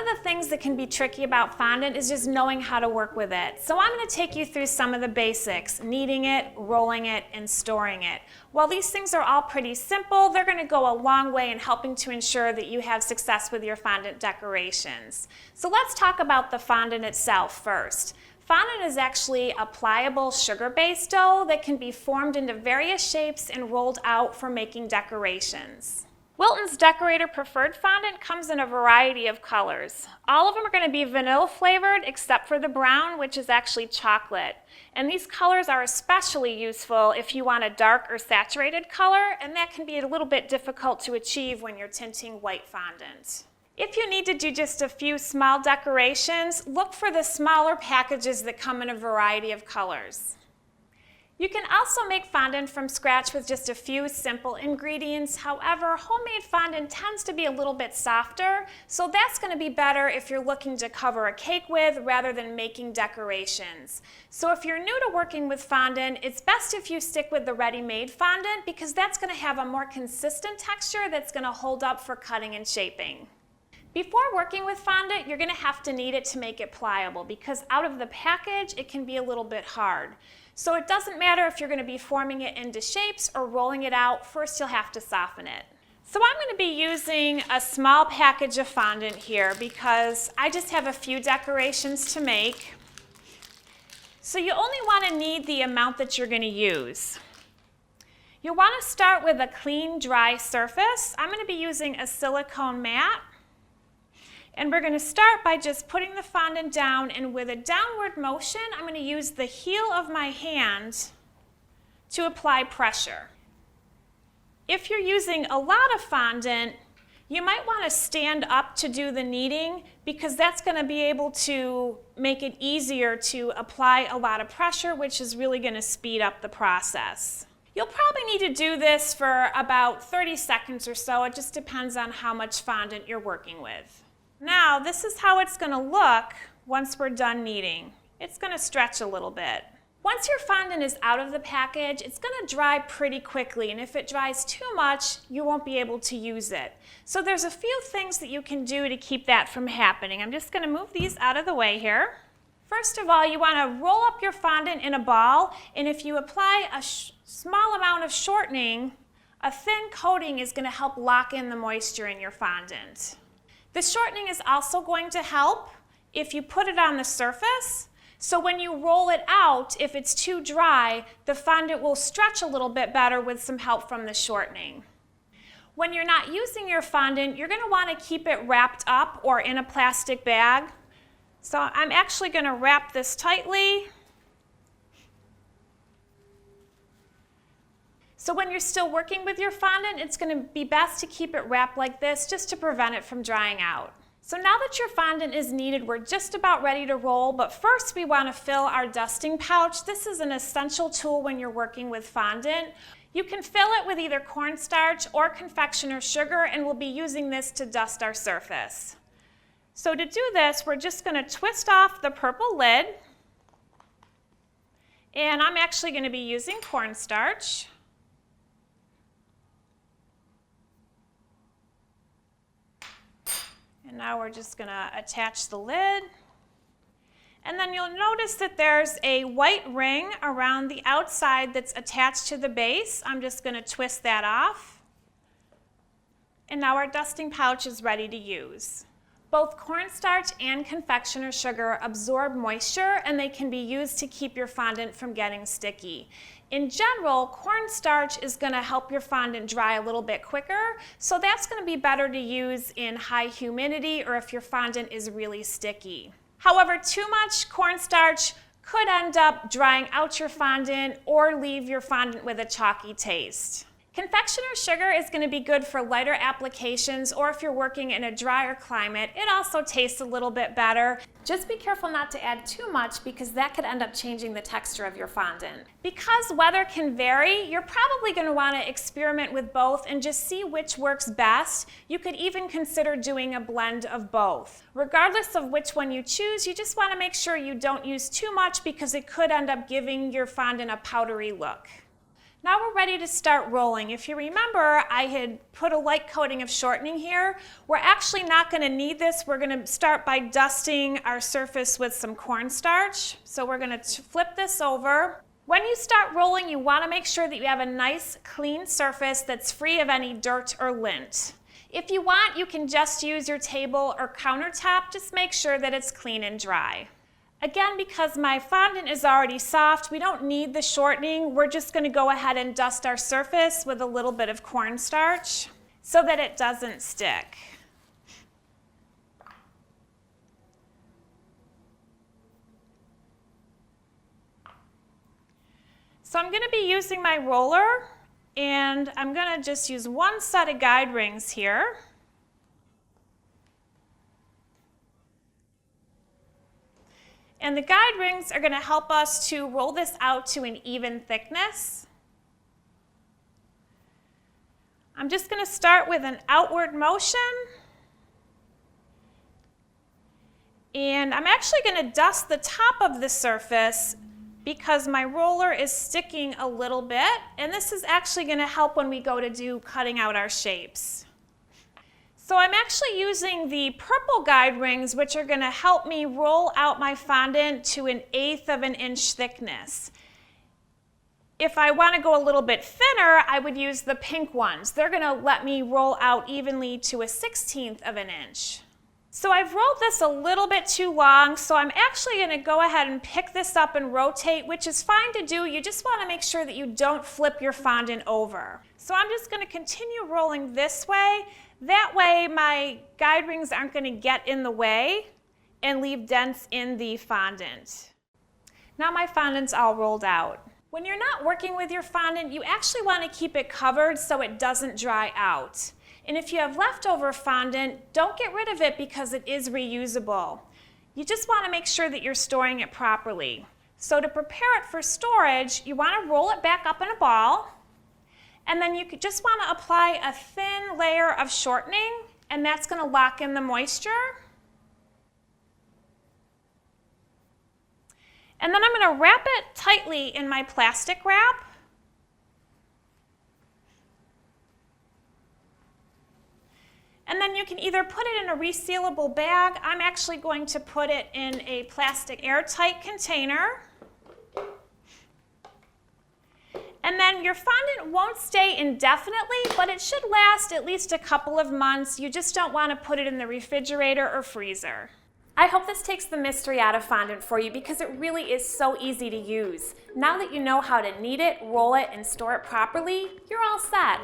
of the things that can be tricky about fondant is just knowing how to work with it. So I'm going to take you through some of the basics, kneading it, rolling it, and storing it. While these things are all pretty simple, they're going to go a long way in helping to ensure that you have success with your fondant decorations. So let's talk about the fondant itself first. Fondant is actually a pliable sugar-based dough that can be formed into various shapes and rolled out for making decorations. Wilton's Decorator Preferred Fondant comes in a variety of colors. All of them are going to be vanilla flavored except for the brown, which is actually chocolate. And these colors are especially useful if you want a dark or saturated color, and that can be a little bit difficult to achieve when you're tinting white fondant. If you need to do just a few small decorations, look for the smaller packages that come in a variety of colors. You can also make fondant from scratch with just a few simple ingredients. However, homemade fondant tends to be a little bit softer, so that's going to be better if you're looking to cover a cake with rather than making decorations. So if you're new to working with fondant, it's best if you stick with the ready-made fondant because that's going to have a more consistent texture that's going to hold up for cutting and shaping. Before working with fondant, you're going to have to knead it to make it pliable because out of the package, it can be a little bit hard. So it doesn't matter if you're going to be forming it into shapes or rolling it out, first you'll have to soften it. So I'm going to be using a small package of fondant here because I just have a few decorations to make. So you only want to knead the amount that you're going to use. You'll want to start with a clean, dry surface. I'm going to be using a silicone mat. And we're going to start by just putting the fondant down, and with a downward motion, I'm going to use the heel of my hand to apply pressure. If you're using a lot of fondant, you might want to stand up to do the kneading because that's going to be able to make it easier to apply a lot of pressure, which is really going to speed up the process. You'll probably need to do this for about 30 seconds or so. It just depends on how much fondant you're working with. Now, this is how it's going to look once we're done kneading. It's going to stretch a little bit. Once your fondant is out of the package, it's going to dry pretty quickly, and if it dries too much, you won't be able to use it. So there's a few things that you can do to keep that from happening. I'm just going to move these out of the way here. First of all, you want to roll up your fondant in a ball, and if you apply a small amount of shortening, a thin coating is going to help lock in the moisture in your fondant. The shortening is also going to help if you put it on the surface. So when you roll it out, if it's too dry, the fondant will stretch a little bit better with some help from the shortening. When you're not using your fondant, you're going to want to keep it wrapped up or in a plastic bag. So I'm actually going to wrap this tightly. So when you're still working with your fondant, it's going to be best to keep it wrapped like this just to prevent it from drying out. So now that your fondant is kneaded, we're just about ready to roll, but first we want to fill our dusting pouch. This is an essential tool when you're working with fondant. You can fill it with either cornstarch or confectioner's sugar, and we'll be using this to dust our surface. So to do this, we're just going to twist off the purple lid, and I'm actually going to be using cornstarch. And now we're just going to attach the lid. And then you'll notice that there's a white ring around the outside that's attached to the base. I'm just going to twist that off. And now our dusting pouch is ready to use. Both cornstarch and confectioner's sugar absorb moisture, and they can be used to keep your fondant from getting sticky. In general, cornstarch is going to help your fondant dry a little bit quicker, so that's going to be better to use in high humidity or if your fondant is really sticky. However, too much cornstarch could end up drying out your fondant or leave your fondant with a chalky taste. Confectioner's sugar is going to be good for lighter applications, or if you're working in a drier climate, it also tastes a little bit better. Just be careful not to add too much because that could end up changing the texture of your fondant. Because weather can vary, you're probably going to want to experiment with both and just see which works best. You could even consider doing a blend of both. Regardless of which one you choose, you just want to make ssure you don't use too much because it could end up giving your fondant a powdery look. Now we're ready to start rolling. If you remember, I had put a light coating of shortening here. We're actually not going to need this. We're going to start by dusting our surface with some cornstarch. So we're going to flip this over. When you start rolling, you want to make sure that you have a nice clean surface that's free of any dirt or lint. If you want, you can just use your table or countertop. Just make sure that it's clean and dry. Again, because my fondant is already soft, we don't need the shortening. We're just going to go ahead and dust our surface with a little bit of cornstarch so that it doesn't stick. So I'm going to be using my roller, and I'm going to just use one set of guide rings here. And the guide rings are going to help us to roll this out to an even thickness. I'm just going to start with an outward motion. And I'm actually going to dust the top of the surface because my roller is sticking a little bit. And this is actually going to help when we go to do cutting out our shapes. So I'm actually using the purple guide rings, which are going to help me roll out my fondant to 1/8 of an inch thickness. If I want to go a little bit thinner, I would use the pink ones. They're going to let me roll out evenly to 1/16 of an inch. So I've rolled this a little bit too long, so I'm actually going to go ahead and pick this up and rotate, which is fine to do. You just want to make sure that you don't flip your fondant over. So I'm just going to continue rolling this way. That way my guide rings aren't going to get in the way and leave dents in the fondant. Now my fondant's all rolled out. When you're not working with your fondant, you actually want to keep it covered so it doesn't dry out. And if you have leftover fondant, don't get rid of it because it is reusable. You just want to make sure that you're storing it properly. So to prepare it for storage, you want to roll it back up in a ball. And then you just want to apply a thin layer of shortening, and that's going to lock in the moisture. And then I'm going to wrap it tightly in my plastic wrap. And then you can either put it in a resealable bag. I'm actually going to put it in a plastic airtight container. And then your fondant won't stay indefinitely, but it should last at least a couple of months. You just don't want to put it in the refrigerator or freezer. I hope this takes the mystery out of fondant for you because it really is so easy to use. Now that you know how to knead it, roll it, and store it properly, you're all set.